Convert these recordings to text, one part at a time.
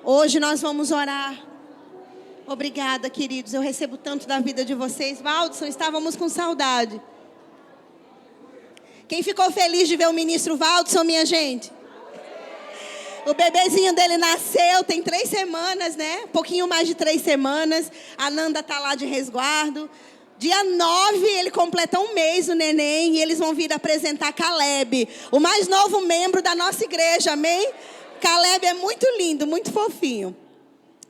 Hoje nós vamos orar. Obrigada, queridos. Eu recebo tanto da vida de vocês. Valdson, estávamos com saudade. Quem ficou feliz de ver o ministro Valdson, minha gente? O bebezinho dele nasceu, tem 3 semanas, né? Um pouquinho mais de 3 semanas. A Nanda está lá de resguardo. Dia 9, ele completa 1 mês, o neném, e eles vão vir apresentar Caleb, o mais novo membro da nossa igreja, amém? Caleb é muito lindo, muito fofinho.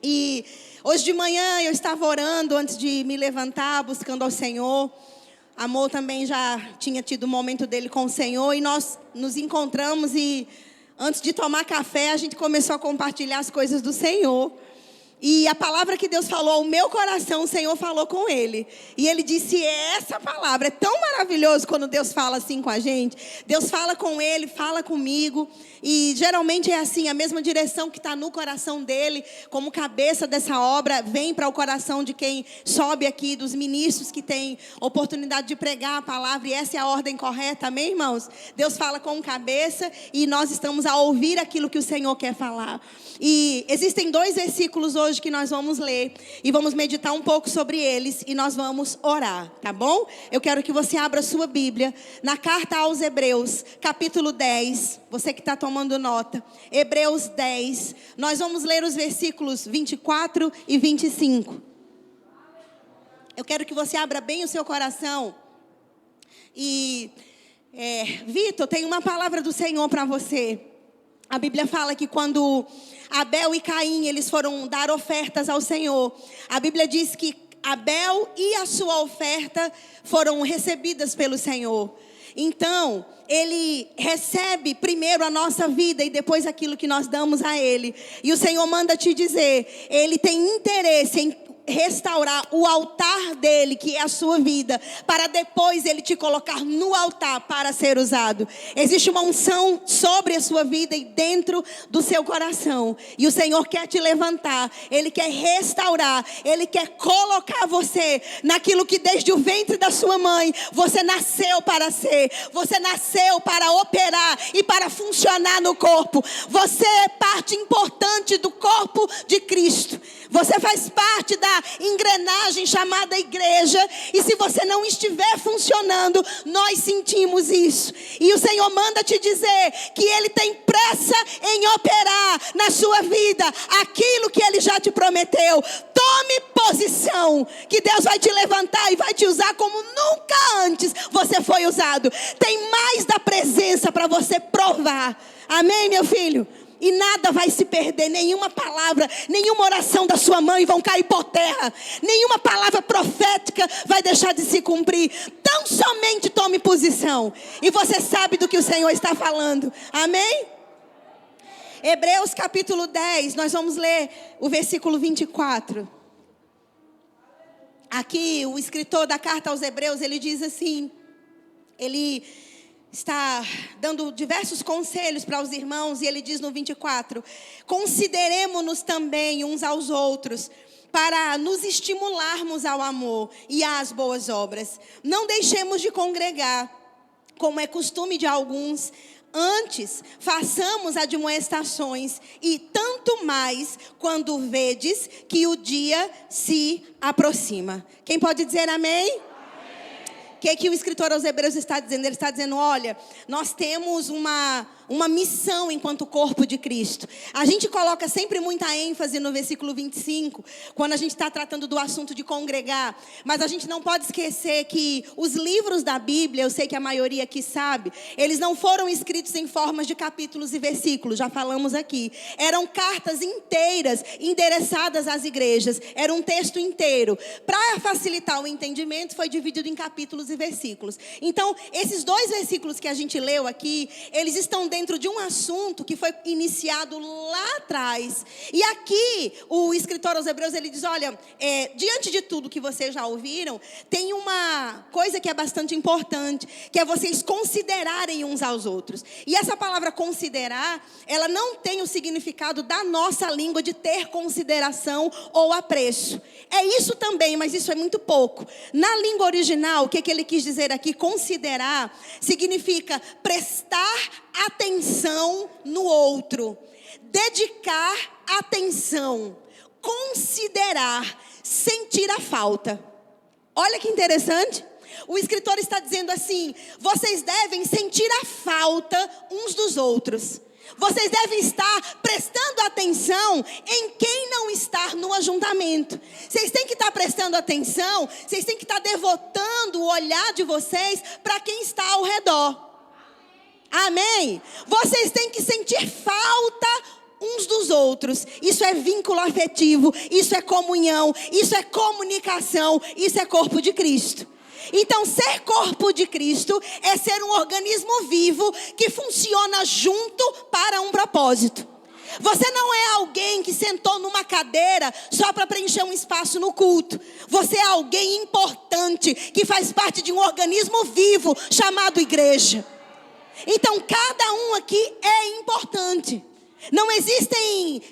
E hoje de manhã eu estava orando antes de me levantar, buscando ao Senhor. Amor também já tinha tido o momento dele com o Senhor, e nós nos encontramos e antes de tomar café a gente começou a compartilhar as coisas do Senhor. E a palavra que Deus falou ao meu coração, o Senhor falou com ele. E ele disse, essa palavra é tão maravilhoso quando Deus fala assim com a gente. Deus fala com ele, fala comigo. E geralmente é assim, a mesma direção que está no coração dele, como cabeça dessa obra, vem para o coração de quem sobe aqui, dos ministros que têm oportunidade de pregar a palavra. E essa é a ordem correta, amém, irmãos? Deus fala com cabeça e nós estamos a ouvir aquilo que o Senhor quer falar. E existem 2 versículos hoje que nós vamos ler e vamos meditar um pouco sobre eles e nós vamos orar, tá bom? Eu quero que você abra a sua Bíblia na carta aos Hebreus, capítulo 10, você que está tomando nota, Hebreus 10, nós vamos ler os versículos 24 e 25. Eu quero que você abra bem o seu coração e, Vitor, tem uma palavra do Senhor para você. A Bíblia fala que quando Abel e Caim, eles foram dar ofertas ao Senhor, a Bíblia diz que Abel e a sua oferta foram recebidas pelo Senhor. Então, ele recebe primeiro a nossa vida e depois aquilo que nós damos a ele. E o Senhor manda te dizer, ele tem interesse em restaurar o altar dele, que é a sua vida, para depois ele te colocar no altar para ser usado. Existe uma unção sobre a sua vida e dentro do seu coração, e o Senhor quer te levantar, ele quer restaurar, ele quer colocar você naquilo que desde o ventre da sua mãe você nasceu para ser. Você nasceu para operar e para funcionar no corpo. Você é parte importante do corpo de Cristo. Você faz parte da engrenagem chamada igreja, e se você não estiver funcionando, nós sentimos isso. E o Senhor manda te dizer que Ele tem pressa em operar na sua vida aquilo que Ele já te prometeu. Tome posição, que Deus vai te levantar e vai te usar como nunca antes você foi usado. Tem mais da presença para você provar. Amém, meu filho? E nada vai se perder, nenhuma palavra, nenhuma oração da sua mãe vão cair por terra. Nenhuma palavra profética vai deixar de se cumprir. Tão somente tome posição. E você sabe do que o Senhor está falando. Amém? Hebreus capítulo 10, nós vamos ler o versículo 24. Aqui o escritor da carta aos Hebreus, ele diz assim, ele está dando diversos conselhos para os irmãos, e ele diz no 24, consideremo-nos também uns aos outros, para nos estimularmos ao amor e às boas obras. Não deixemos de congregar, como é costume de alguns. Antes, façamos admoestações, e tanto mais quando vedes que o dia se aproxima. Quem pode dizer amém? O que o escritor aos Hebreus está dizendo? Ele está dizendo, olha, nós temos uma missão enquanto corpo de Cristo. A gente coloca sempre muita ênfase no versículo 25, quando a gente está tratando do assunto de congregar. Mas a gente não pode esquecer que os livros da Bíblia, eu sei que a maioria aqui sabe, eles não foram escritos em formas de capítulos e versículos, já falamos aqui. Eram cartas inteiras, endereçadas às igrejas. Era um texto inteiro. Para facilitar o entendimento, foi dividido em capítulos e versículos. Então, esses 2 versículos que a gente leu aqui, eles estão dentro de um assunto que foi iniciado lá atrás. E aqui, o escritor aos Hebreus, ele diz, olha, diante de tudo que vocês já ouviram, tem uma coisa que é bastante importante, que é vocês considerarem uns aos outros. E essa palavra considerar, ela não tem o significado da nossa língua de ter consideração ou apreço. É isso também, mas isso é muito pouco. Na língua original, o que ele quis dizer aqui, considerar, significa prestar atenção no outro, dedicar atenção, considerar, sentir a falta. Olha que interessante. O escritor está dizendo assim: vocês devem sentir a falta uns dos outros. Vocês devem estar prestando atenção em quem não está no ajuntamento. Vocês têm que estar prestando atenção, vocês têm que estar devotando o olhar de vocês para quem está ao redor. Amém? Vocês têm que sentir falta uns dos outros. Isso é vínculo afetivo, isso é comunhão, isso é comunicação, isso é corpo de Cristo. Então, ser corpo de Cristo é ser um organismo vivo que funciona junto para um propósito. Você não é alguém que sentou numa cadeira só para preencher um espaço no culto. Você é alguém importante que faz parte de um organismo vivo chamado igreja. Então, cada um aqui é importante. Não existem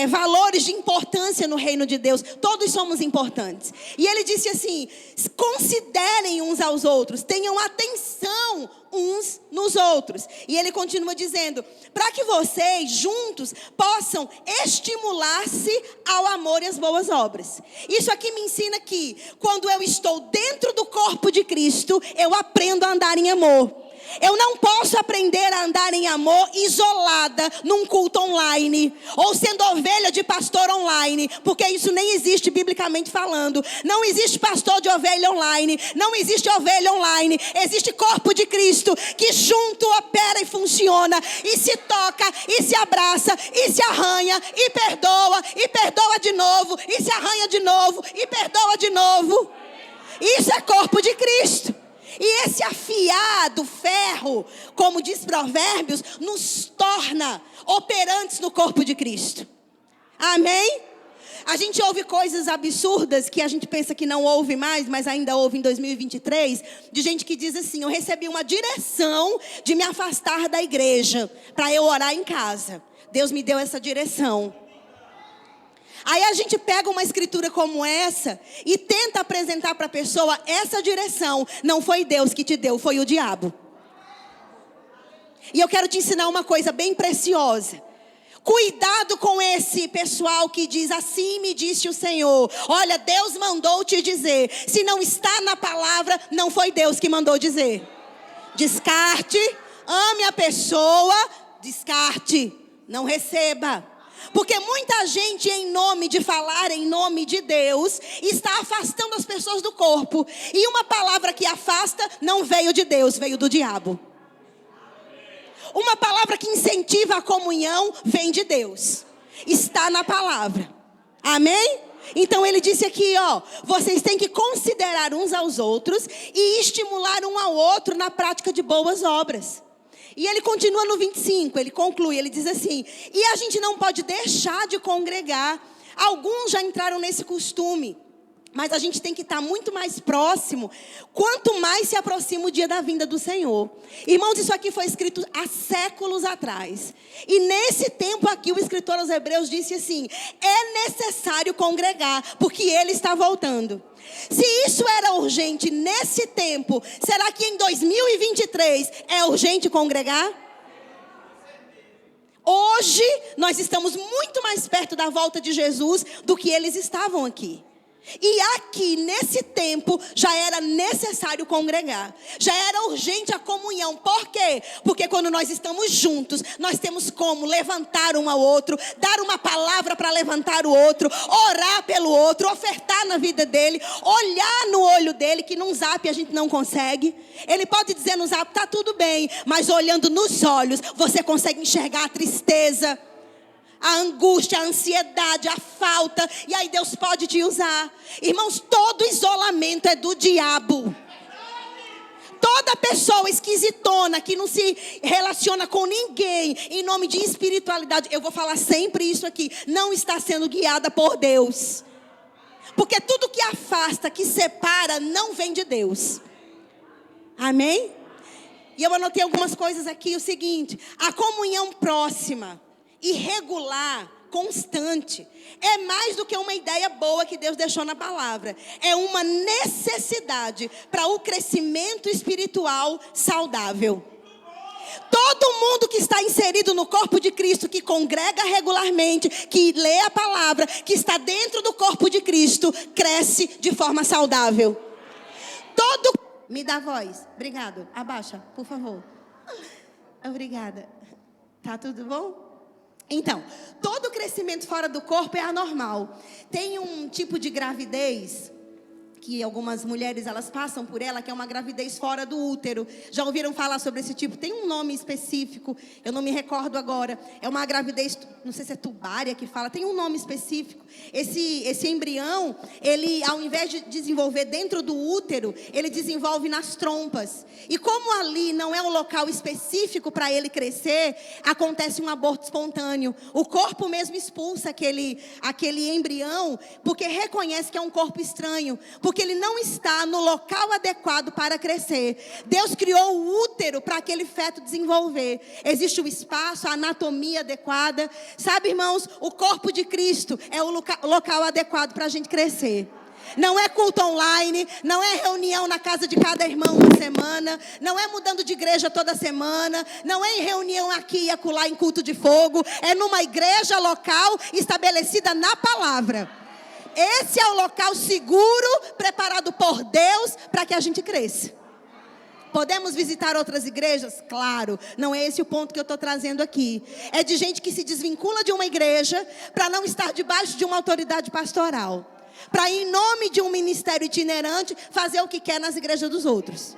valores de importância no reino de Deus. Todos somos importantes. E ele disse assim: considerem uns aos outros, tenham atenção uns nos outros. E ele continua dizendo: para que vocês juntos possam estimular-se ao amor e às boas obras. Isso aqui me ensina que quando eu estou dentro do corpo de Cristo, eu aprendo a andar em amor. Eu não posso aprender a andar em amor isolada num culto online, ou sendo ovelha de pastor online, porque isso nem existe biblicamente falando. Não existe pastor de ovelha online, não existe ovelha online. Existe corpo de Cristo que junto opera e funciona, e se toca, e se abraça, e se arranha, e perdoa de novo, e se arranha de novo, e perdoa de novo. Isso é corpo de Cristo. E esse afiado ferro, como diz Provérbios, nos torna operantes no corpo de Cristo. Amém? A gente ouve coisas absurdas que a gente pensa que não ouve mais, mas ainda ouve em 2023, de gente que diz assim: eu recebi uma direção de me afastar da igreja para eu orar em casa. Deus me deu essa direção. Aí a gente pega uma escritura como essa e tenta apresentar para a pessoa essa direção. Não foi Deus que te deu, foi o diabo. E eu quero te ensinar uma coisa bem preciosa. Cuidado com esse pessoal que diz: assim me disse o Senhor. Olha, Deus mandou te dizer. Se não está na palavra, não foi Deus que mandou dizer. Descarte, ame a pessoa, descarte, não receba. Porque muita gente, em nome de falar em nome de Deus, está afastando as pessoas do corpo. E uma palavra que afasta não veio de Deus, veio do diabo. Uma palavra que incentiva a comunhão vem de Deus. Está na palavra. Amém? Então ele disse aqui, vocês têm que considerar uns aos outros e estimular um ao outro na prática de boas obras. E ele continua no 25, ele conclui, ele diz assim: e a gente não pode deixar de congregar. Alguns já entraram nesse costume, mas a gente tem que estar muito mais próximo, quanto mais se aproxima o dia da vinda do Senhor. Irmãos, isso aqui foi escrito há séculos atrás. E nesse tempo aqui, o escritor aos Hebreus disse assim: é necessário congregar, porque Ele está voltando. Se isso era urgente nesse tempo, será que em 2023 é urgente congregar? Hoje, nós estamos muito mais perto da volta de Jesus do que eles estavam aqui. E aqui, nesse tempo, já era necessário congregar. Já era urgente a comunhão. Por quê? Porque quando nós estamos juntos, nós temos como levantar um ao outro, dar uma palavra para levantar o outro, orar pelo outro, ofertar na vida dele, olhar no olho dele, que num zap a gente não consegue. Ele pode dizer no zap: tá tudo bem, mas olhando nos olhos, você consegue enxergar a tristeza, a angústia, a ansiedade, a falta. E aí Deus pode te usar. Irmãos, todo isolamento é do diabo. Toda pessoa esquisitona que não se relaciona com ninguém em nome de espiritualidade, eu vou falar sempre isso aqui, não está sendo guiada por Deus. Porque tudo que afasta, que separa, não vem de Deus. Amém? E eu anotei algumas coisas aqui. O seguinte: a comunhão próxima e regular, constante, é mais do que uma ideia boa que Deus deixou na palavra. É uma necessidade para o crescimento espiritual saudável. Todo mundo que está inserido no corpo de Cristo, que congrega regularmente, que lê a palavra, que está dentro do corpo de Cristo, cresce de forma saudável. Me dá voz. Obrigado. Abaixa, por favor. Obrigada. Tá tudo bom? Então, todo crescimento fora do corpo é anormal. Tem um tipo de gravidez que algumas mulheres elas passam por ela, que é uma gravidez fora do útero. Já ouviram falar sobre esse tipo? Tem um nome específico, eu não me recordo agora. É uma gravidez, não sei se é tubária que fala, tem um nome específico. Esse embrião, ele ao invés de desenvolver dentro do útero, ele desenvolve nas trompas. E como ali não é um local específico para ele crescer, acontece um aborto espontâneo. O corpo mesmo expulsa aquele embrião, porque reconhece que é um corpo estranho, porque ele não está no local adequado para crescer. Deus criou o útero para aquele feto desenvolver. Existe o espaço, a anatomia adequada. Sabe, irmãos, o corpo de Cristo é o local adequado para a gente crescer. Não é culto online, não é reunião na casa de cada irmão uma semana, não é mudando de igreja toda semana, não é em reunião aqui e acolá em culto de fogo, é numa igreja local estabelecida na palavra. Esse é o local seguro, preparado por Deus, para que a gente cresça. Podemos visitar outras igrejas? Claro, não é esse o ponto que eu estou trazendo aqui. É de gente que se desvincula de uma igreja para não estar debaixo de uma autoridade pastoral. Para, em nome de um ministério itinerante, fazer o que quer nas igrejas dos outros.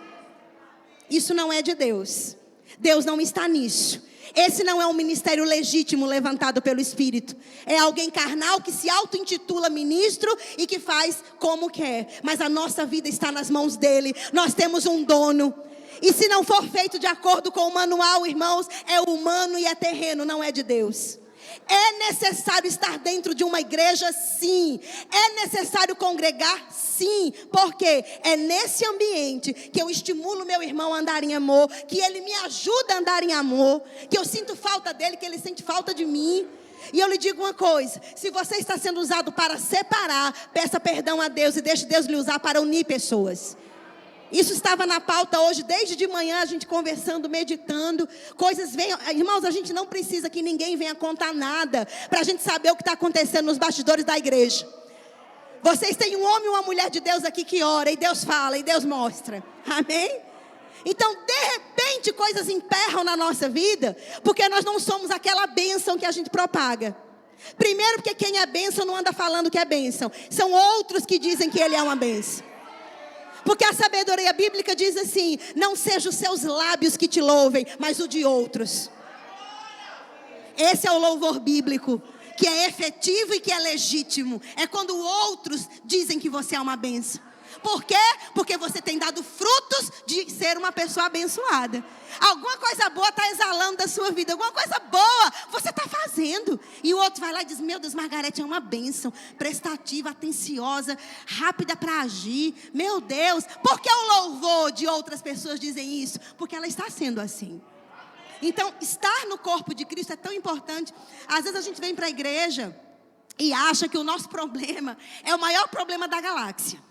Isso não é de Deus. Deus não está nisso. Esse não é um ministério legítimo levantado pelo Espírito. É alguém carnal que se auto-intitula ministro e que faz como quer. Mas a nossa vida está nas mãos dele. Nós temos um dono. E se não for feito de acordo com o manual, irmãos, é humano e é terreno, não é de Deus. É necessário estar dentro de uma igreja, sim. É necessário congregar, sim. Porque é nesse ambiente que eu estimulo meu irmão a andar em amor, que ele me ajuda a andar em amor, que eu sinto falta dele, que ele sente falta de mim. E eu lhe digo uma coisa: se você está sendo usado para separar, peça perdão a Deus e deixe Deus lhe usar para unir pessoas. Isso estava na pauta hoje, desde de manhã, a gente conversando, meditando. Coisas vêm, irmãos, a gente não precisa que ninguém venha contar nada para a gente saber o que está acontecendo nos bastidores da igreja. Vocês têm um homem e uma mulher de Deus aqui que ora, e Deus fala, e Deus mostra. Amém? Então, de repente, coisas emperram na nossa vida, porque nós não somos aquela bênção que a gente propaga. Primeiro, porque quem é bênção não anda falando que é bênção. São outros que dizem que ele é uma bênção. Porque a sabedoria bíblica diz assim: não sejam os seus lábios que te louvem, mas o de outros. Esse é o louvor bíblico, que é efetivo e que é legítimo. É quando outros dizem que você é uma bênção. Por quê? Porque você tem dado frutos de ser uma pessoa abençoada. Alguma coisa boa está exalando da sua vida. Alguma coisa boa você está fazendo. E o outro vai lá e diz: meu Deus, Margarete é uma bênção. Prestativa, atenciosa, rápida para agir. Meu Deus, por que o louvor de outras pessoas dizem isso? Porque ela está sendo assim. Então, estar no corpo de Cristo é tão importante. Às vezes a gente vem para a igreja e acha que o nosso problema é o maior problema da galáxia.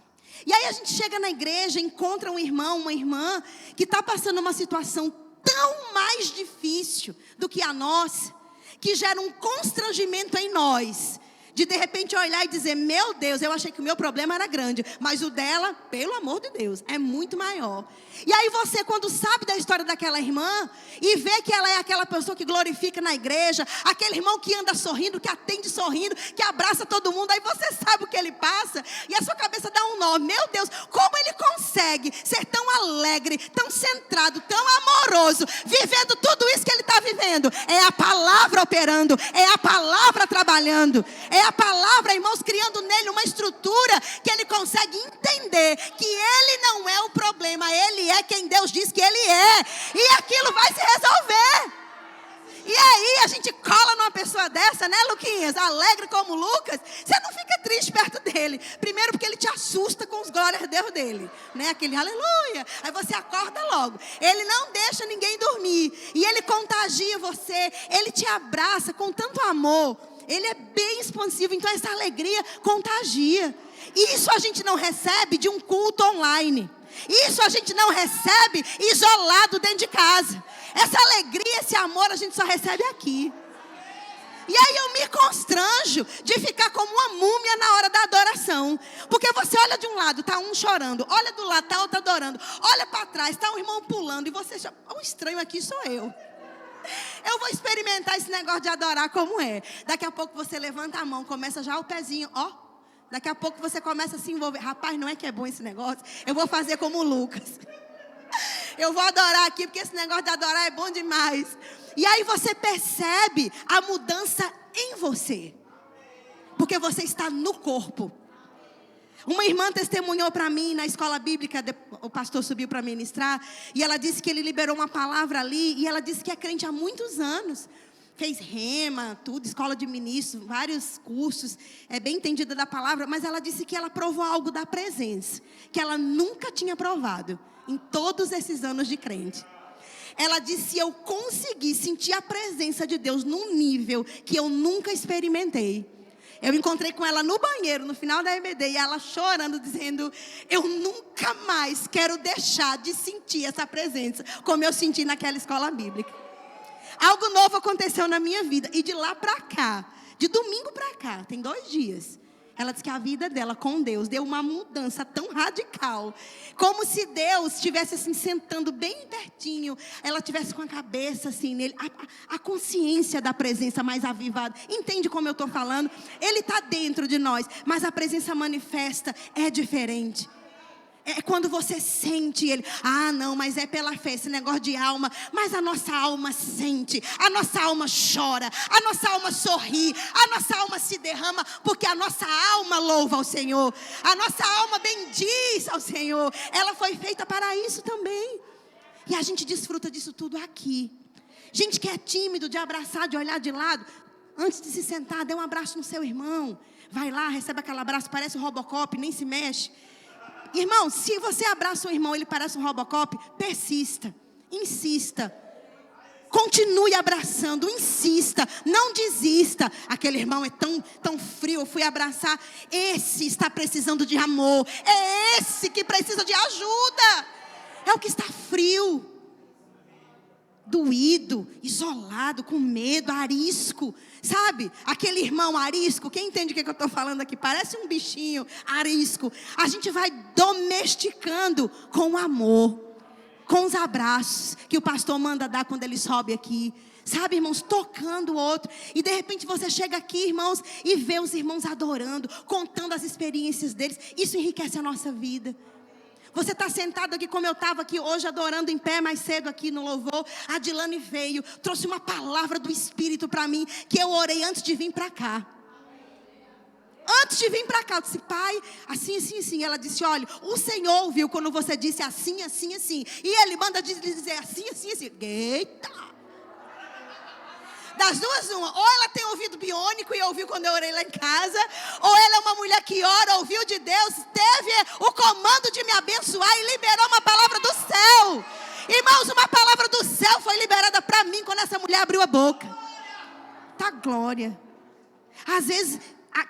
E aí a gente chega na igreja, encontra um irmão, uma irmã que está passando uma situação tão mais difícil do que a nossa, que gera um constrangimento em nós, de repente olhar e dizer: meu Deus, eu achei que o meu problema era grande, mas o dela, pelo amor de Deus, é muito maior. E aí você, quando sabe da história daquela irmã e vê que ela é aquela pessoa que glorifica na igreja, aquele irmão que anda sorrindo, que atende sorrindo, que abraça todo mundo, aí você sabe o que ele passa e a sua cabeça dá um nó. Meu Deus, como ele consegue ser tão alegre, tão centrado, tão amoroso, vivendo tudo isso que ele está vivendo? É a palavra operando, é a palavra trabalhando, é a palavra, irmãos, criando nele uma estrutura que ele consegue entender que ele não é o problema, ele é quem Deus diz que ele é, e aquilo vai se resolver. E aí a gente cola numa pessoa dessa, né, Luquinhas? Alegre como Lucas, você não fica triste perto dele. Primeiro porque ele te assusta com os glórias a Deus dele, né? Aquele aleluia. Aí você acorda logo. Ele não deixa ninguém dormir. E ele contagia você. Ele te abraça com tanto amor. Ele é bem expansivo. Então essa alegria contagia. E isso a gente não recebe de um culto online. Isso a gente não recebe isolado dentro de casa. Essa alegria, esse amor a gente só recebe aqui. E aí eu me constranjo de ficar como uma múmia na hora da adoração. Porque você olha de um lado, está um chorando. Olha do lado, está outro adorando. Olha para trás, está um irmão pulando. E você, o estranho aqui sou eu. Eu vou experimentar esse negócio de adorar como é. Daqui a pouco você levanta a mão, começa já o pezinho, ó. Daqui a pouco você começa a se envolver. Rapaz, não é que é bom esse negócio? Eu vou fazer como o Lucas. Eu vou adorar aqui, porque esse negócio de adorar é bom demais. E aí você percebe a mudança em você. Porque você está no corpo. Uma irmã testemunhou para mim na escola bíblica, o pastor subiu para ministrar, e ela disse que ele liberou uma palavra ali, e ela disse que é crente há muitos anos. Fez rema, tudo, escola de ministro, vários cursos, é bem entendida da palavra, mas ela disse que ela provou algo da presença, que ela nunca tinha provado em todos esses anos de crente. Ela disse: eu consegui sentir a presença de Deus num nível que eu nunca experimentei. Eu encontrei com ela no banheiro, no final da EBD, e ela chorando, dizendo: eu nunca mais quero deixar de sentir essa presença, como eu senti naquela escola bíblica. Algo novo aconteceu na minha vida, e de lá para cá, de domingo para cá, tem 2 dias, ela disse que a vida dela com Deus deu uma mudança tão radical, como se Deus estivesse assim sentando bem pertinho, ela estivesse com a cabeça assim nele, a consciência da presença mais avivada. Entende como eu estou falando? Ele está dentro de nós, mas a presença manifesta é diferente. É quando você sente ele. Ah, não, mas é pela fé, esse negócio de alma. Mas a nossa alma sente, a nossa alma chora, a nossa alma sorri, a nossa alma se derrama, porque a nossa alma louva ao Senhor. A nossa alma bendiz ao Senhor. Ela foi feita para isso também. E a gente desfruta disso tudo aqui. Gente que é tímido de abraçar, de olhar de lado, antes de se sentar, dê um abraço no seu irmão. Vai lá, recebe aquele abraço, parece um Robocop, nem se mexe. Irmão, se você abraça um irmão, ele parece um Robocop, persista, insista. Continue abraçando, insista, não desista. Aquele irmão é tão frio, eu fui abraçar. Esse está precisando de amor. É esse que precisa de ajuda. É o que está frio, doído, isolado, com medo, arisco. Sabe, aquele irmão arisco, quem entende o que eu estou falando aqui? Parece um bichinho arisco. A gente vai domesticando com o amor, com os abraços que o pastor manda dar quando ele sobe aqui. Sabe, irmãos, tocando o outro. E de repente você chega aqui, irmãos, e vê os irmãos adorando, contando as experiências deles. Isso enriquece a nossa vida. Você está sentado aqui como eu estava aqui hoje, adorando em pé mais cedo aqui no louvor. A Dilane veio, trouxe uma palavra do Espírito para mim, que eu orei antes de vir para cá. Antes de vir para cá, eu disse: pai, assim, assim, assim. Ela disse: olha, o Senhor ouviu quando você disse assim, assim, assim. E ele manda dizer assim, assim, assim. Eita! Das duas, uma. Ou ela tem ouvido biônico e ouviu quando eu orei lá em casa, ou ela é uma mulher que ora, ouviu de Deus, teve o comando de me abençoar e liberou uma palavra do céu. Irmãos, uma palavra do céu foi liberada para mim quando essa mulher abriu a boca. Tá glória. Às vezes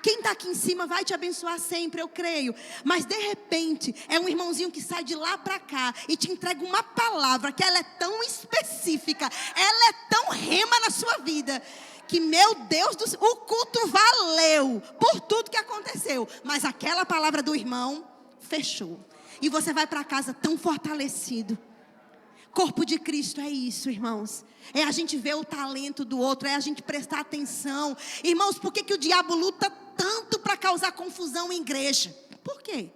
quem está aqui em cima vai te abençoar sempre, eu creio. Mas de repente é um irmãozinho que sai de lá para cá e te entrega uma palavra que ela é tão específica, ela é tão rema na sua vida, que meu Deus do céu, o culto valeu por tudo que aconteceu. Mas aquela palavra do irmão fechou. E você vai para casa tão fortalecido. Corpo de Cristo é isso, irmãos. É a gente ver o talento do outro, é a gente prestar atenção. Irmãos, por que o diabo luta tanto para causar confusão em igreja? Por quê?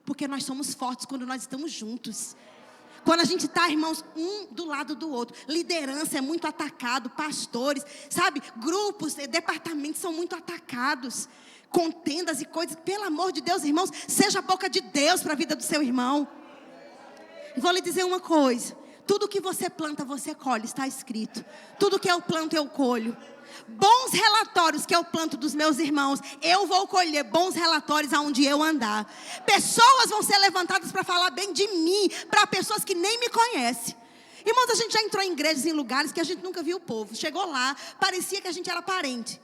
Porque nós somos fortes quando nós estamos juntos. Quando a gente está, irmãos, um do lado do outro. Liderança é muito atacado, pastores, sabe? Grupos, departamentos são muito atacados. Contendas e coisas, pelo amor de Deus, irmãos, seja a boca de Deus para a vida do seu irmão. Vou lhe dizer uma coisa: tudo que você planta, você colhe, está escrito. Tudo que eu planto, eu colho. Bons relatórios que eu planto dos meus irmãos, eu vou colher bons relatórios aonde eu andar. Pessoas vão ser levantadas para falar bem de mim, para pessoas que nem me conhecem. Irmãos, a gente já entrou em igrejas, em lugares que a gente nunca viu o povo. Chegou lá, parecia que a gente era parente.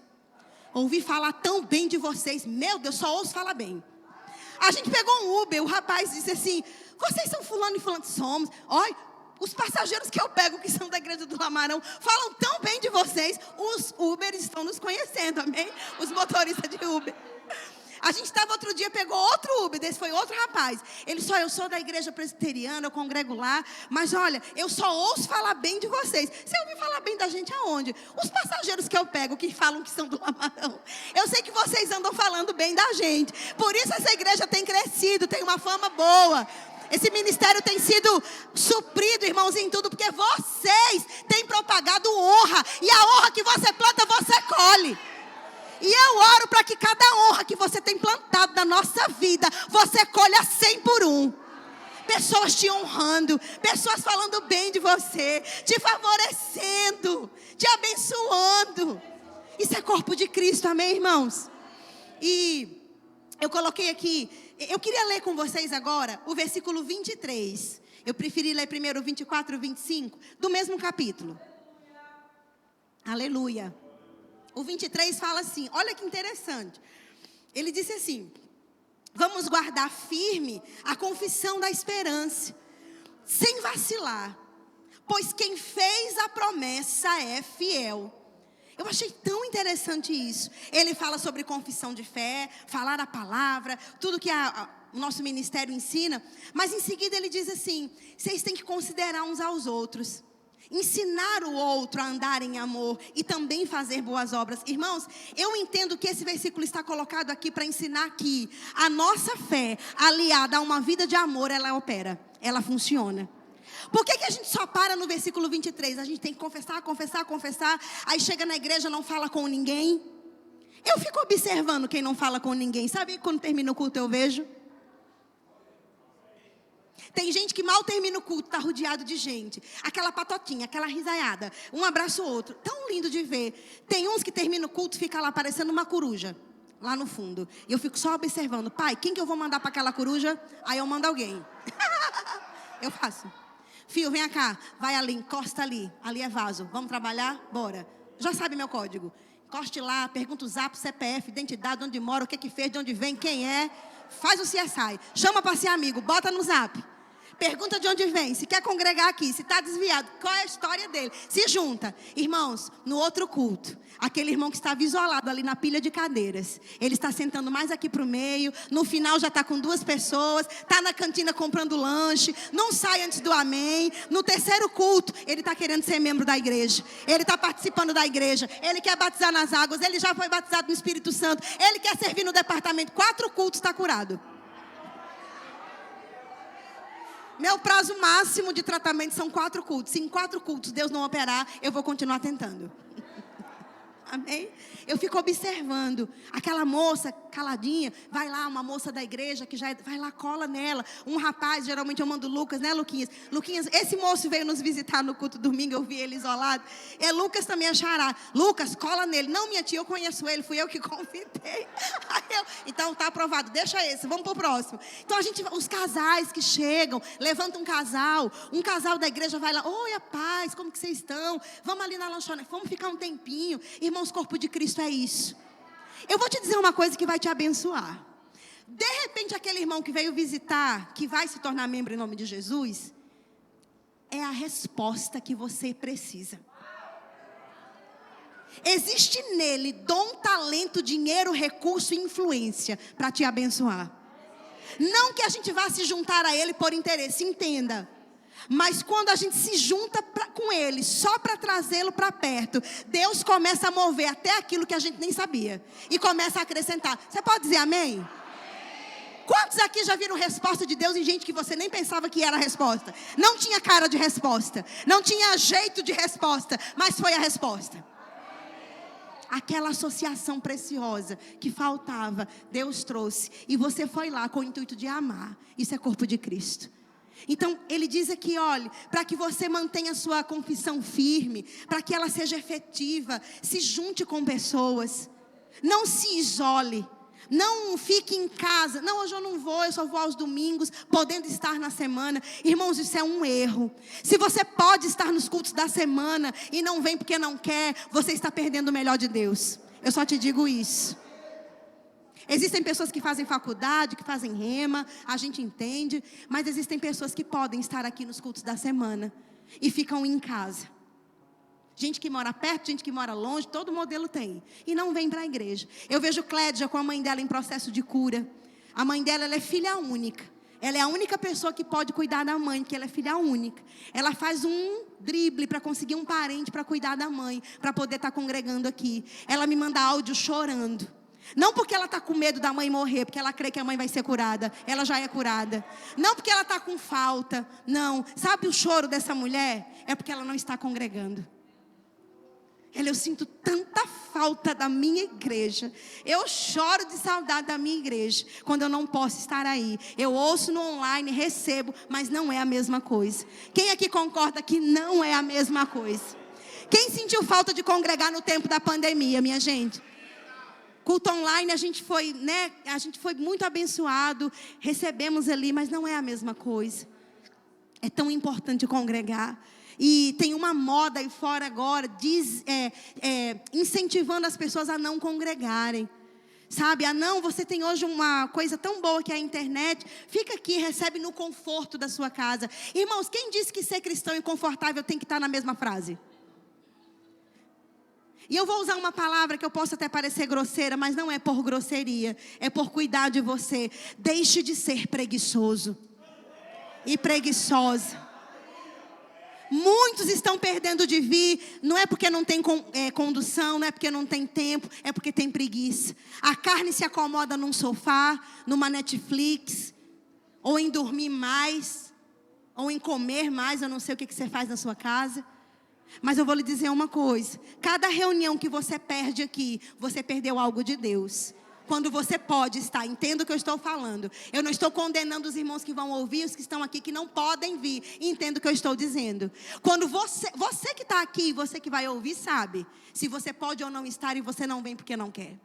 Ouvi falar tão bem de vocês, meu Deus, só ouço falar bem. A gente pegou um Uber, o rapaz disse assim: vocês são fulano e fulano? Somos. Olha, Os passageiros que eu pego, que são da igreja do Lamarão, falam tão bem de vocês. Os Uber estão nos conhecendo, amém? Os motoristas de Uber. A gente estava outro dia, pegou outro Uber, desse foi outro rapaz. Ele só, eu sou da igreja presbiteriana, eu congrego lá, mas olha, eu só ouço falar bem de vocês. Você ouviu falar bem da gente aonde? Os passageiros que eu pego, que falam que são do Lamarão. Eu sei que vocês andam falando bem da gente. Por isso essa igreja tem crescido, tem uma fama boa. Esse ministério tem sido suprido, irmãos, em tudo, porque vocês têm propagado honra. E a honra que você planta, você colhe. E eu oro para que cada honra que você tem plantado na nossa vida, você colha 100 por 1. Pessoas te honrando, pessoas falando bem de você, te favorecendo, te abençoando. Isso é corpo de Cristo, amém, irmãos? E eu coloquei aqui, eu queria ler com vocês agora o versículo 23. Eu preferi ler primeiro o 24 e o 25, do mesmo capítulo. Aleluia. O 23 fala assim, olha que interessante. Ele disse assim: vamos guardar firme a confissão da esperança, sem vacilar, pois quem fez a promessa é fiel. Eu achei tão interessante isso. Ele fala sobre confissão de fé, falar a palavra, tudo que o nosso ministério ensina. Mas em seguida ele diz assim: vocês têm que considerar uns aos outros, ensinar o outro a andar em amor e também fazer boas obras. Irmãos, eu entendo que esse versículo está colocado aqui para ensinar que a nossa fé, aliada a uma vida de amor, ela opera, ela funciona. Por que a gente só para no versículo 23? A gente tem que confessar, confessar, confessar. Aí chega na igreja, não fala com ninguém. Eu fico observando quem não fala com ninguém. Sabe quando termina o culto eu vejo? Tem gente que mal termina o culto, está rodeado de gente. Aquela patotinha, aquela risaiada. Um abraça o outro. Tão lindo de ver. Tem uns que termina o culto e fica lá parecendo uma coruja. Lá no fundo. E eu fico só observando. Pai, quem que eu vou mandar para aquela coruja? Aí eu mando alguém. Eu faço. Fio, vem cá. Vai ali, encosta ali. Ali é vaso. Vamos trabalhar? Bora. Já sabe meu código. Encoste lá, pergunta o zap, CPF, identidade, onde mora, o que fez, de onde vem, quem é. Faz o CSI. Chama para ser amigo. Bota no zap. Pergunta de onde vem, se quer congregar aqui, se está desviado, qual é a história dele. Se junta. Irmãos, no outro culto, aquele irmão que estava isolado ali na pilha de cadeiras, ele está sentando mais aqui para o meio, no final já está com 2 pessoas, está na cantina comprando lanche, não sai antes do amém. No terceiro culto, ele está querendo ser membro da igreja, ele está participando da igreja, ele quer batizar nas águas, ele já foi batizado no Espírito Santo, ele quer servir no departamento. 4 cultos, está curado. Meu prazo máximo de tratamento são 4 cultos. Se em 4 cultos Deus não operar, eu vou continuar tentando. Amém? Eu fico observando. Aquela moça caladinha, vai lá, uma moça da igreja que já vai lá, cola nela. Um rapaz, geralmente eu mando Lucas, né, Luquinhas? Luquinhas, esse moço veio nos visitar no culto domingo, eu vi ele isolado. Lucas também achará. Lucas, cola nele. Não, minha tia, eu conheço ele, fui eu que convidei. Então tá aprovado, deixa esse, vamos pro próximo. Então os casais que chegam, levanta um casal da igreja vai lá, oi, a paz, como que vocês estão? Vamos ali na lanchonete, vamos ficar um tempinho. Irmãos, corpo de Cristo é isso. Eu vou te dizer uma coisa que vai te abençoar. De repente, aquele irmão que veio visitar, que vai se tornar membro em nome de Jesus, é a resposta que você precisa. Existe nele dom, talento, dinheiro, recurso e influência para te abençoar. Não que a gente vá se juntar a ele por interesse, entenda. Mas quando a gente se junta com ele, só para trazê-lo para perto, Deus começa a mover até aquilo que a gente nem sabia. E começa a acrescentar. Você pode dizer amém? Amém. Quantos aqui já viram resposta de Deus em gente que você nem pensava que era a resposta? Não tinha cara de resposta. Não tinha jeito de resposta. Mas foi a resposta. Aquela associação preciosa que faltava, Deus trouxe. E você foi lá com o intuito de amar. Isso é corpo de Cristo. Então, ele diz aqui, olhe, para que você mantenha a sua confissão firme, para que ela seja efetiva, se junte com pessoas, não se isole, não fique em casa, não, hoje eu não vou, eu só vou aos domingos, podendo estar na semana. Irmãos, isso é um erro. Se você pode estar nos cultos da semana e não vem porque não quer, você está perdendo o melhor de Deus. Eu só te digo isso. Existem pessoas que fazem faculdade, que fazem rema, a gente entende, mas existem pessoas que podem estar aqui nos cultos da semana e ficam em casa. Gente que mora perto, gente que mora longe, todo modelo tem. E não vem para a igreja. Eu vejo Clédia com a mãe dela em processo de cura. A mãe dela, ela é filha única. Ela é a única pessoa que pode cuidar da mãe, porque ela é filha única. Ela faz um drible para conseguir um parente para cuidar da mãe, para poder estar congregando aqui. Ela me manda áudio chorando. Não porque ela está com medo da mãe morrer, porque ela crê que a mãe vai ser curada. Ela já é curada. Não porque ela está com falta. Não. Sabe o choro dessa mulher? É porque ela não está congregando. Eu sinto tanta falta da minha igreja. Eu choro de saudade da minha igreja quando eu não posso estar aí. Eu ouço no online, recebo, mas não é a mesma coisa. Quem aqui concorda que não é a mesma coisa? Quem sentiu falta de congregar no tempo da pandemia, minha gente? Culto online, a gente foi muito abençoado, recebemos ali, mas não é a mesma coisa. É tão importante congregar. E tem uma moda aí fora agora, incentivando as pessoas a não congregarem. Sabe, você tem hoje uma coisa tão boa que é a internet. Fica aqui, recebe no conforto da sua casa. Irmãos, quem disse que ser cristão e confortável tem que estar na mesma frase? E eu vou usar uma palavra que eu posso até parecer grosseira, mas não é por grosseria, é por cuidar de você. Deixe de ser preguiçoso e preguiçosa. Muitos estão perdendo de vir, não é porque não tem condução, não é porque não tem tempo, é porque tem preguiça. A carne se acomoda num sofá, numa Netflix, ou em dormir mais, ou em comer mais, eu não sei o que você faz na sua casa. Mas eu vou lhe dizer uma coisa, cada reunião que você perde aqui, você perdeu algo de Deus. Quando você pode estar, entenda o que eu estou falando. Eu não estou condenando os irmãos que vão ouvir, os que estão aqui que não podem vir. Entenda o que eu estou dizendo. Quando você que está aqui, você que vai ouvir, sabe se você pode ou não estar e você não vem porque não quer.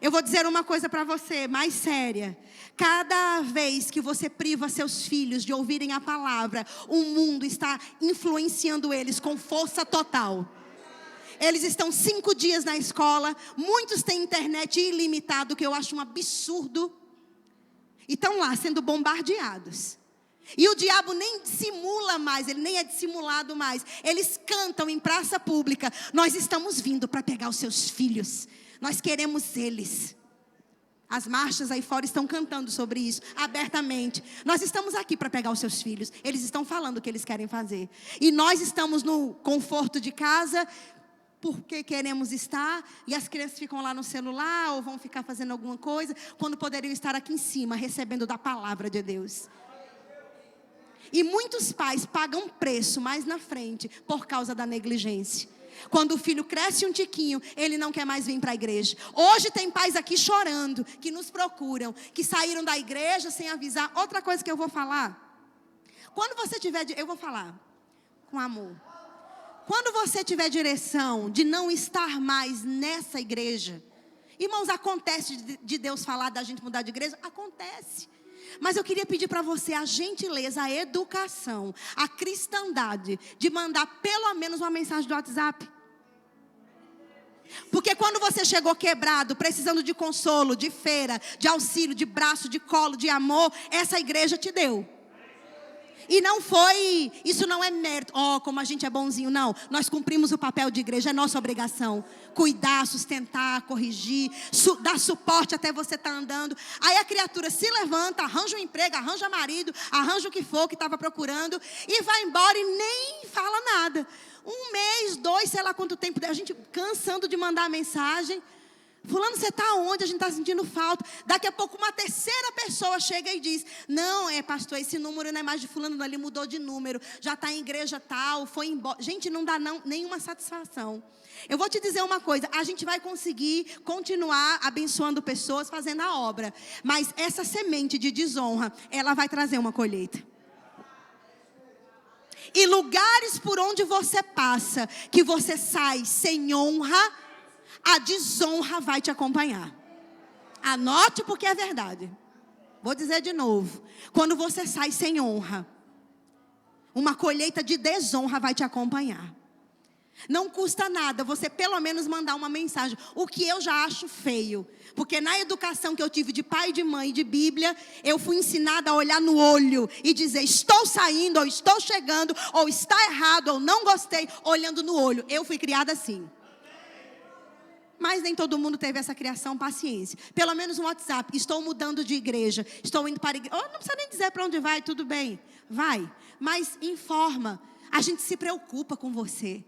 Eu vou dizer uma coisa para você, mais séria. Cada vez que você priva seus filhos de ouvirem a palavra, o mundo está influenciando eles com força total. Eles estão 5 dias na escola, muitos têm internet ilimitada, que eu acho um absurdo. E estão lá sendo bombardeados. E o diabo nem dissimula mais, ele nem é dissimulado mais. Eles cantam em praça pública: nós estamos vindo para pegar os seus filhos, nós queremos eles. As marchas aí fora estão cantando sobre isso, abertamente. Nós estamos aqui para pegar os seus filhos. Eles estão falando o que eles querem fazer. E nós estamos no conforto de casa, porque queremos estar, e as crianças ficam lá no celular, ou vão ficar fazendo alguma coisa, quando poderiam estar aqui em cima, recebendo da palavra de Deus. E muitos pais pagam preço mais na frente, por causa da negligência. Quando o filho cresce um tiquinho, ele não quer mais vir para a igreja. Hoje tem pais aqui chorando, que nos procuram, que saíram da igreja sem avisar. Outra coisa que eu vou falar, quando você tiver, eu vou falar com amor. Quando você tiver direção de não estar mais nessa igreja, irmãos, acontece de Deus falar da gente mudar de igreja? Acontece. Mas eu queria pedir para você a gentileza, a educação, a cristandade, de mandar pelo menos uma mensagem do WhatsApp. Porque quando você chegou quebrado, precisando de consolo, de feira, de auxílio, de braço, de colo, de amor, essa igreja te deu. E não foi, isso não é mérito, como a gente é bonzinho, não. Nós cumprimos o papel de igreja, é nossa obrigação. Cuidar, sustentar, corrigir, dar suporte até você estar andando. Aí a criatura se levanta, arranja um emprego, arranja marido, arranja o que for que estava procurando, e vai embora e nem fala nada. 1 mês, 2, sei lá quanto tempo, a gente cansando de mandar mensagem. Fulano, você está onde? A gente está sentindo falta. Daqui a pouco uma terceira pessoa chega e diz: não, pastor, esse número não é mais de fulano, não, ele mudou de número, já está em igreja tal, foi embora. Gente, não dá nenhuma satisfação. Eu vou te dizer uma coisa, a gente vai conseguir continuar abençoando pessoas, fazendo a obra, mas essa semente de desonra, ela vai trazer uma colheita. E lugares por onde você passa, que você sai sem honra, a desonra vai te acompanhar. Anote, porque é verdade. Vou dizer de novo. Quando você sai sem honra, uma colheita de desonra vai te acompanhar. Não custa nada você pelo menos mandar uma mensagem. O que eu já acho feio. Porque na educação que eu tive de pai, de mãe, de Bíblia, eu fui ensinada a olhar no olho e dizer: estou saindo, ou estou chegando, ou está errado, ou não gostei, olhando no olho. Eu fui criada assim. Mas nem todo mundo teve essa criação, paciência. Pelo menos um WhatsApp: estou mudando de igreja, estou indo para a igreja. Oh, não precisa nem dizer para onde vai, tudo bem, vai. Mas informa, a gente se preocupa com você.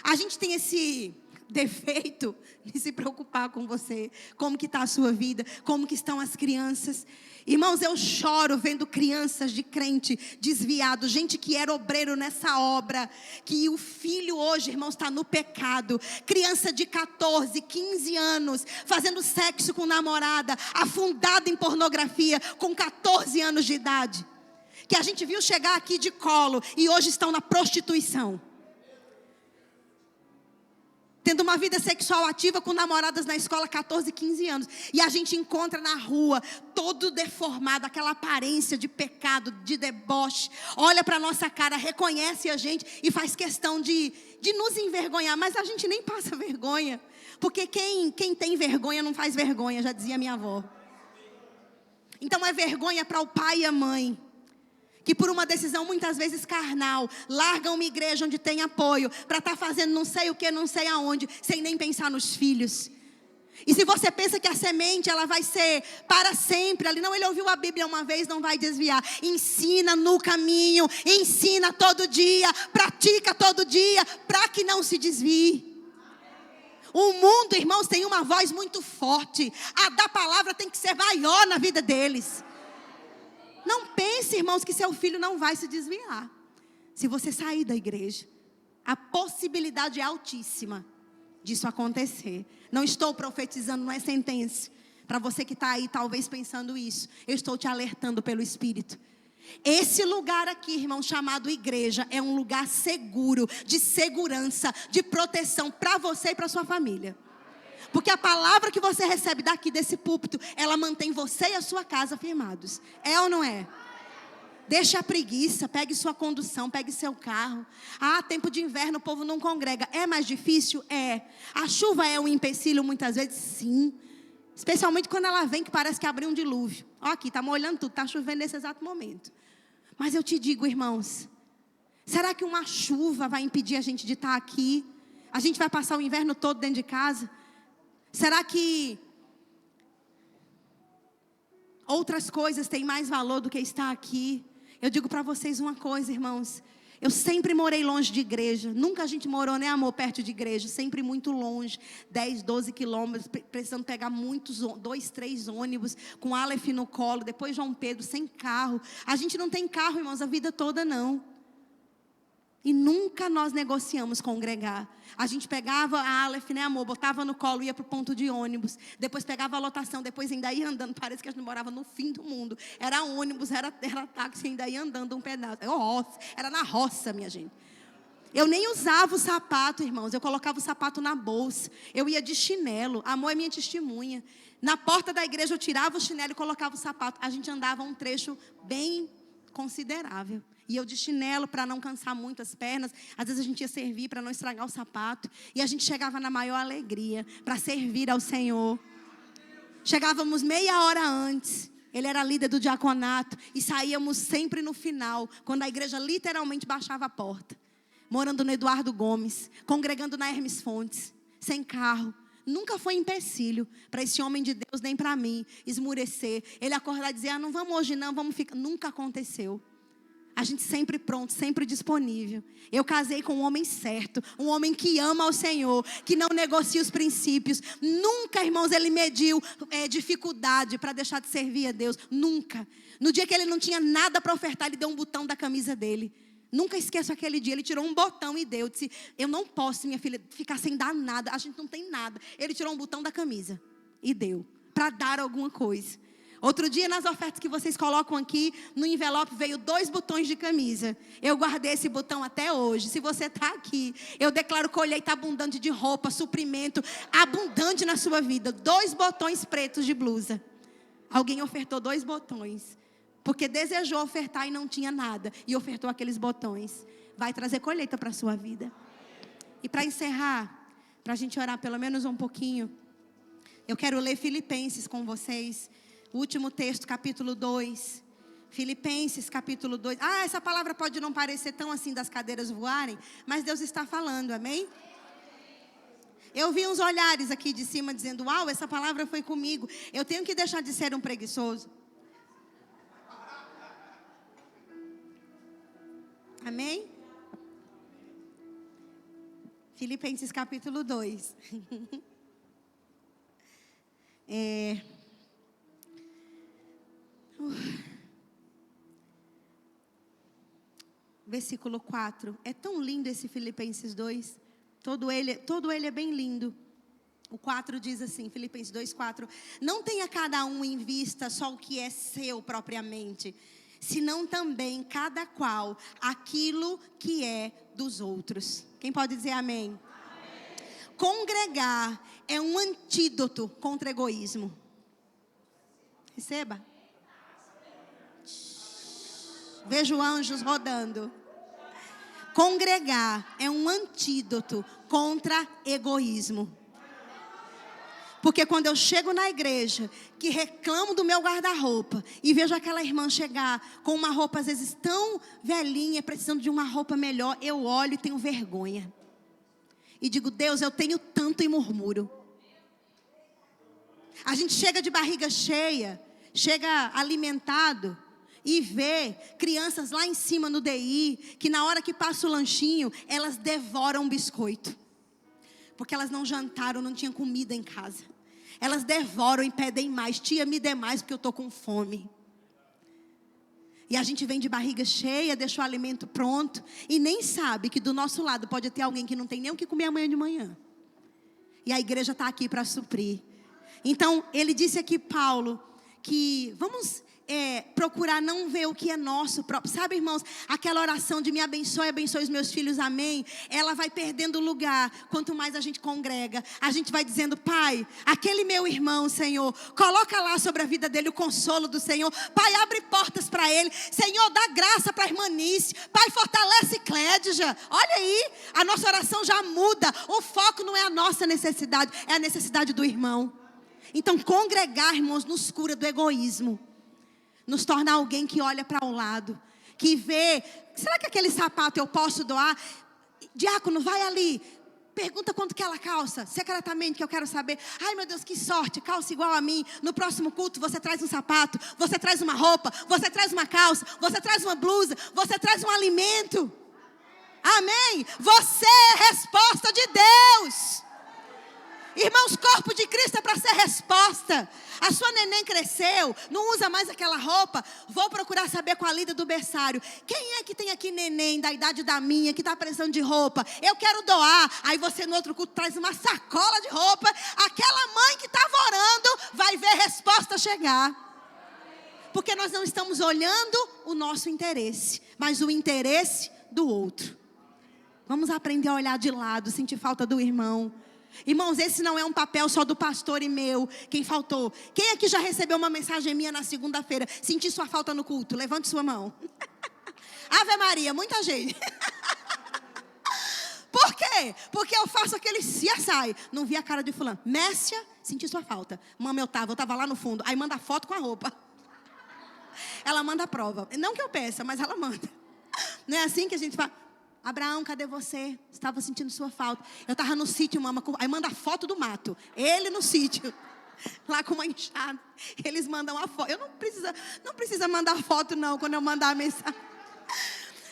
A gente tem esse defeito de se preocupar com você. Como que está a sua vida, como que estão as crianças. Irmãos, eu choro vendo crianças de crente desviado, gente que era obreiro nessa obra, que o filho hoje, irmãos, está no pecado. Criança de 14, 15 anos, fazendo sexo com namorada, afundada em pornografia, com 14 anos de idade. Que a gente viu chegar aqui de colo e hoje estão na prostituição. Tendo uma vida sexual ativa com namoradas na escola, 14, 15 anos. E a gente encontra na rua, todo deformado, aquela aparência de pecado, de deboche. Olha para a nossa cara, reconhece a gente e faz questão de nos envergonhar. Mas a gente nem passa vergonha. Porque quem tem vergonha não faz vergonha, já dizia minha avó. Então é vergonha para o pai e a mãe, que por uma decisão muitas vezes carnal, largam uma igreja onde tem apoio, para estar fazendo não sei o que, não sei aonde, sem nem pensar nos filhos. E se você pensa que a semente ela vai ser para sempre, ali não, ele ouviu a Bíblia uma vez, não vai desviar. Ensina no caminho, ensina todo dia, pratica todo dia, para que não se desvie. O mundo, irmãos, tem uma voz muito forte. A da palavra tem que ser maior na vida deles. Não pense, irmãos, que seu filho não vai se desviar. Se você sair da igreja, a possibilidade é altíssima disso acontecer. Não estou profetizando, não é sentença. Para você que está aí talvez pensando isso, eu estou te alertando pelo Espírito. Esse lugar aqui, irmão, chamado igreja, é um lugar seguro, de segurança, de proteção para você e para sua família. Porque a palavra que você recebe daqui desse púlpito, ela mantém você e a sua casa firmados. É ou não é? Deixa a preguiça, pegue sua condução, pegue seu carro. Ah, tempo de inverno o povo não congrega. É mais difícil? É. A chuva é um empecilho muitas vezes? Sim. Especialmente quando ela vem que parece que abriu um dilúvio. Ó, aqui, está molhando tudo, está chovendo nesse exato momento. Mas eu te digo, irmãos, será que uma chuva vai impedir a gente de estar aqui? A gente vai passar o inverno todo dentro de casa? Será que outras coisas têm mais valor do que estar aqui? Eu digo para vocês uma coisa, irmãos. Eu sempre morei longe de igreja. Nunca a gente morou, né, amor, perto de igreja. Sempre muito longe. 10, 12 quilômetros. Precisando pegar muitos, 2, 3 ônibus. Com Aleph no colo. Depois João Pedro, sem carro. A gente não tem carro, irmãos, a vida toda não. E nunca nós negociamos congregar. A gente pegava a Aleph, né, amor? Botava no colo, ia para o ponto de ônibus. Depois pegava a lotação, depois ainda ia andando. Parece que a gente morava no fim do mundo. Era ônibus, era táxi, ainda ia andando um pedaço. Era na roça, minha gente. Eu nem usava o sapato, irmãos. Eu colocava o sapato na bolsa. Eu ia de chinelo. Amor é minha testemunha. Na porta da igreja eu tirava o chinelo e colocava o sapato. A gente andava um trecho bem considerável. E eu de chinelo para não cansar muito as pernas. Às vezes a gente ia servir para não estragar o sapato. E a gente chegava na maior alegria para servir ao Senhor. Chegávamos meia hora antes. Ele era líder do diaconato. E saíamos sempre no final, quando a igreja literalmente baixava a porta. Morando no Eduardo Gomes, congregando na Hermes Fontes, sem carro. Nunca foi empecilho para esse homem de Deus, nem para mim, esmurecer. Ele acordar e dizer, não vamos hoje não, vamos ficar. Nunca aconteceu. A gente sempre pronto, sempre disponível. Eu casei com um homem certo, um homem que ama ao Senhor, que não negocia os princípios. Nunca, irmãos, ele mediu dificuldade para deixar de servir a Deus. Nunca. No dia que ele não tinha nada para ofertar, ele deu um botão da camisa dele. Nunca esqueço aquele dia, ele tirou um botão e deu. Disse, eu não posso, minha filha, ficar sem dar nada. A gente não tem nada. Ele tirou um botão da camisa e deu, para dar alguma coisa. Outro dia, nas ofertas que vocês colocam aqui, no envelope veio 2 botões de camisa. Eu guardei esse botão até hoje. Se você está aqui, eu declaro colheita abundante de roupa, suprimento, abundante na sua vida. 2 botões pretos de blusa. Alguém ofertou 2 botões, porque desejou ofertar e não tinha nada, e ofertou aqueles botões. Vai trazer colheita para a sua vida. E para encerrar, para a gente orar pelo menos um pouquinho, eu quero ler Filipenses com vocês. O último texto, capítulo 2. Filipenses, capítulo 2. Essa palavra pode não parecer tão assim das cadeiras voarem, mas Deus está falando, amém? Eu vi uns olhares aqui de cima dizendo, uau, essa palavra foi comigo. Eu tenho que deixar de ser um preguiçoso. Amém? Filipenses capítulo 2. Versículo 4. É tão lindo esse Filipenses 2. Todo ele é bem lindo. O 4 diz assim, Filipenses 2, 4. Não tenha cada um em vista só o que é seu propriamente, senão também cada qual aquilo que é dos outros. Quem pode dizer amém? Amém. Congregar é um antídoto contra o egoísmo. Receba. Vejo anjos rodando. Congregar é um antídoto contra egoísmo. Porque quando eu chego na igreja, que reclamo do meu guarda-roupa, e vejo aquela irmã chegar com uma roupa às vezes tão velhinha, precisando de uma roupa melhor, eu olho e tenho vergonha. E digo, Deus, eu tenho tanto e murmuro. A gente chega de barriga cheia, chega alimentado, e vê crianças lá em cima no DI, que na hora que passa o lanchinho, elas devoram um biscoito. Porque elas não jantaram, não tinham comida em casa. Elas devoram e pedem mais. Tia, me dê mais porque eu estou com fome. E a gente vem de barriga cheia, deixa o alimento pronto, e nem sabe que do nosso lado pode ter alguém que não tem nem o que comer amanhã de manhã. E a igreja está aqui para suprir. Então, ele disse aqui, Paulo, que vamos procurar não ver o que é nosso próprio. Sabe, irmãos, aquela oração de me abençoe, abençoe os meus filhos, amém. Ela vai perdendo lugar quanto mais a gente congrega. A gente vai dizendo, Pai, aquele meu irmão, Senhor, coloca lá sobre a vida dele o consolo do Senhor. Pai, abre portas para ele. Senhor, dá graça para a irmã Nice. Pai, fortalece Clédija. Olha aí, a nossa oração já muda. O foco não é a nossa necessidade, é a necessidade do irmão. Então, congregar, irmãos, nos cura do egoísmo. Nos torna alguém que olha para o lado, que vê, será que aquele sapato eu posso doar? Diácono, vai ali, pergunta quanto que ela calça, secretamente, que eu quero saber. Ai meu Deus, que sorte, calça igual a mim. No próximo culto você traz um sapato, você traz uma roupa, você traz uma calça, você traz uma blusa, você traz um alimento. Amém? Você é resposta de Deus. Irmãos, corpo de Cristo é para ser resposta. A sua neném cresceu, não usa mais aquela roupa. Vou procurar saber com a Lida do berçário. Quem é que tem aqui neném da idade da minha, que está precisando de roupa? Eu quero doar. Aí você no outro culto traz uma sacola de roupa. Aquela mãe que estava orando vai ver a resposta chegar. Porque nós não estamos olhando o nosso interesse, mas o interesse do outro. Vamos aprender a olhar de lado, sentir falta do irmão. Irmãos, esse não é um papel só do pastor e meu. Quem faltou? Quem aqui já recebeu uma mensagem minha na segunda-feira? Senti sua falta no culto? Levante sua mão. Ave Maria, muita gente. Por quê? Porque eu faço aquele CSI. Não vi a cara de fulano. Mércia, senti sua falta. Mama, eu tava lá no fundo. Aí manda foto com a roupa. Ela manda a prova. Não que eu peça, mas ela manda. Não é assim que a gente fala? Abraão, cadê você? Estava sentindo sua falta. Eu estava no sítio, mama. Aí manda a foto do mato. Ele no sítio. Lá com uma enxada. Eles mandam a foto. Eu não precisa mandar foto não, quando eu mandar a mensagem.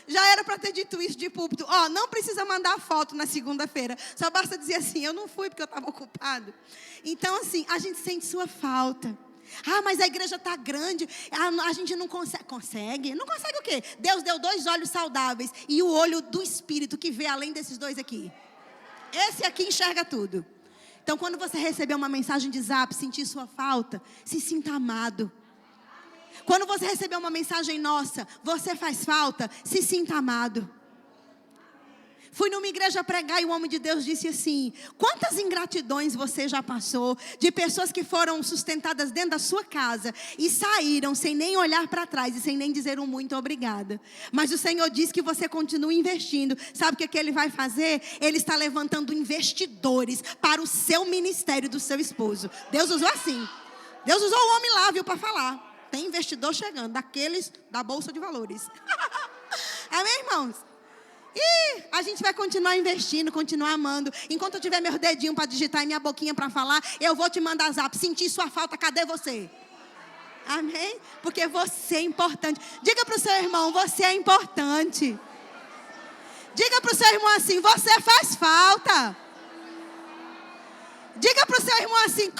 Já era para ter dito isso de púlpito. Não precisa mandar foto na segunda-feira. Só basta dizer assim, eu não fui porque eu estava ocupado. Então assim, a gente sente sua falta. Mas a igreja está grande, a gente não consegue. Consegue? Não consegue o quê? Deus deu 2 olhos saudáveis e o olho do Espírito que vê além desses 2 aqui. Esse aqui enxerga tudo. Então quando você receber uma mensagem de zap, sentir sua falta, se sinta amado. Quando você receber uma mensagem nossa, você faz falta, se sinta amado. Fui numa igreja pregar e o homem de Deus disse assim: quantas ingratidões você já passou de pessoas que foram sustentadas dentro da sua casa e saíram sem nem olhar para trás e sem nem dizer um muito obrigada. Mas o Senhor diz que você continua investindo. Sabe o que Ele vai fazer? Ele está levantando investidores para o seu ministério do seu esposo. Deus usou assim. Deus usou o homem lá, viu, para falar. Tem investidor chegando, daqueles da Bolsa de Valores. Amém, irmãos? E a gente vai continuar investindo, continuar amando. Enquanto eu tiver meus dedinhos para digitar e minha boquinha para falar, eu vou te mandar zap. Senti sua falta, cadê você? Amém? Porque você é importante. Diga para o seu irmão, você é importante. Diga para o seu irmão assim, você faz falta. Diga para o seu irmão assim,